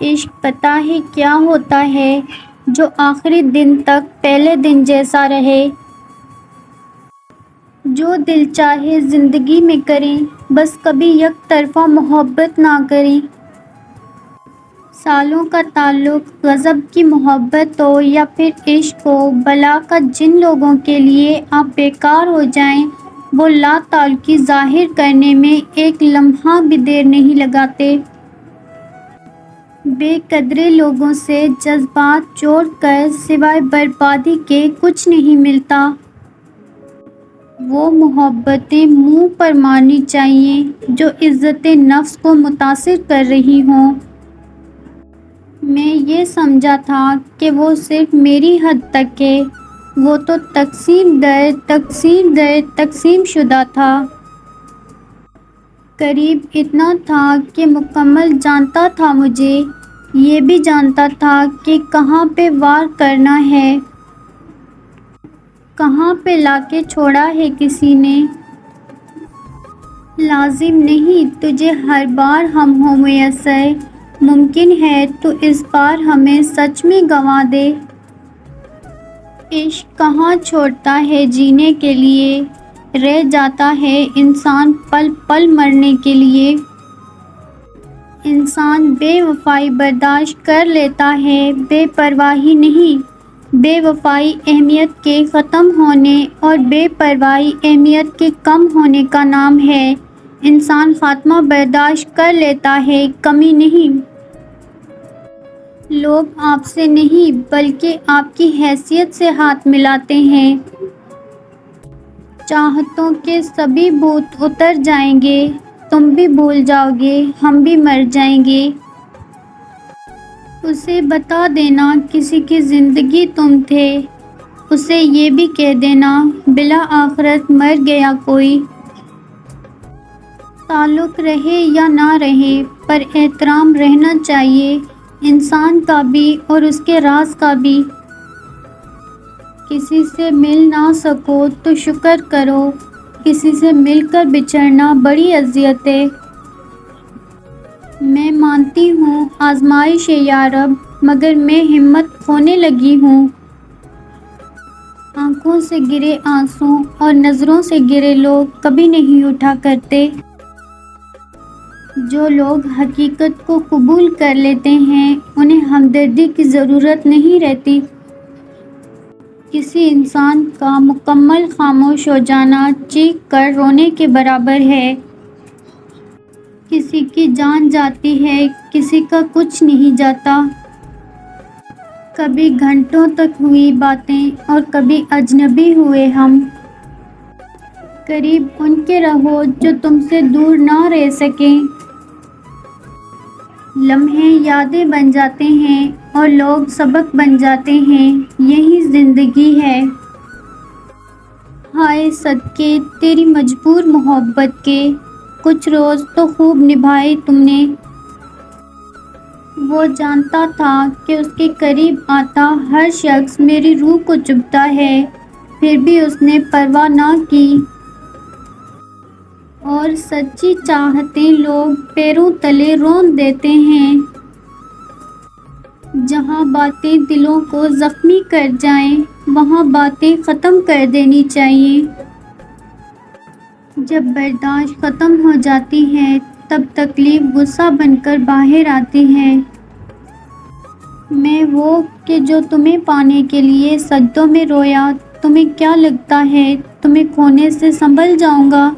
عشق پتہ ہے کیا ہوتا ہے، جو آخری دن تک پہلے دن جیسا رہے۔ جو دل چاہے زندگی میں کریں، بس کبھی یک طرفہ محبت نہ کریں۔ سالوں کا تعلق، غضب کی محبت ہو یا پھر عشق ہو، بلا کا جن لوگوں کے لیے آپ بیکار ہو جائیں، وہ لا تعلقی ظاہر کرنے میں ایک لمحہ بھی دیر نہیں لگاتے۔ بے قدرے لوگوں سے جذبات جوڑ کر سوائے بربادی کے کچھ نہیں ملتا۔ وہ محبتیں منہ پر مارنی چاہیے جو عزت نفس کو متاثر کر رہی ہوں۔ میں یہ سمجھا تھا کہ وہ صرف میری حد تک ہے، وہ تو تقسیم در تقسیم در تقسیم شدہ تھا۔ قریب اتنا تھا کہ مکمل جانتا تھا مجھے، یہ بھی جانتا تھا کہ کہاں پہ وار کرنا ہے، کہاں پہ لا کے چھوڑا ہے کسی نے۔ لازم نہیں تجھے ہر بار ہم ہوں میسر، ممکن ہے تو اس بار ہمیں سچ میں گنوا دے۔ عشق کہاں چھوڑتا ہے جینے کے لیے، رہ جاتا ہے انسان پل پل مرنے کے لیے۔ انسان بے وفائی برداشت کر لیتا ہے، بے پرواہی نہیں۔ بے وفائی اہمیت کے ختم ہونے اور بے پرواہی اہمیت کے کم ہونے کا نام ہے۔ انسان خاتمہ برداشت کر لیتا ہے، کمی نہیں۔ لوگ آپ سے نہیں بلکہ آپ کی حیثیت سے ہاتھ ملاتے ہیں۔ چاہتوں کے سبھی بھوت اتر جائیں گے، تم بھی بھول جاؤ گے، ہم بھی مر جائیں گے۔ اسے بتا دینا کسی کی زندگی تم تھے، اسے یہ بھی کہہ دینا بالآخرت مر گیا کوئی۔ تعلق رہے یا نہ رہے پر احترام رہنا چاہیے، انسان کا بھی اور اس کے راز کا بھی۔ کسی سے مل نہ سکو تو شکر کرو، کسی سے مل کر بچھڑنا بڑی اذیت ہے۔ میں مانتی ہوں آزمائش ہے یا رب، مگر میں ہمت کھونے لگی ہوں۔ آنکھوں سے گرے آنسوں اور نظروں سے گرے لوگ کبھی نہیں اٹھا کرتے۔ جو لوگ حقیقت کو قبول کر لیتے ہیں انہیں ہمدردی کی ضرورت نہیں رہتی۔ کسی انسان کا مکمل خاموش ہو جانا چیخ کر رونے کے برابر ہے۔ کسی کی جان جاتی ہے، کسی کا کچھ نہیں جاتا۔ کبھی گھنٹوں تک ہوئی باتیں اور کبھی اجنبی ہوئے ہم۔ قریب ان کے رہو جو تم سے دور نہ رہ سکیں۔ لمحے یادیں بن جاتے ہیں اور لوگ سبق بن جاتے ہیں، یہی زندگی ہے۔ ہائے صدقے تیری مجبور محبت کے، کچھ روز تو خوب نبھائے تم نے۔ وہ جانتا تھا کہ اس کے قریب آتا ہر شخص میری روح کو چبھتا ہے، پھر بھی اس نے پرواہ نہ کی۔ اور سچی چاہتیں لوگ پیروں تلے رون دیتے ہیں۔ جہاں باتیں دلوں کو زخمی کر جائیں وہاں باتیں ختم کر دینی چاہیے۔ جب برداشت ختم ہو جاتی ہے تب تکلیف غصہ بن کر باہر آتی ہے۔ میں وہ کہ جو تمہیں پانے کے لیے سجدوں میں رویا، تمہیں کیا لگتا ہے تمہیں کھونے سے سنبھل جاؤں گا؟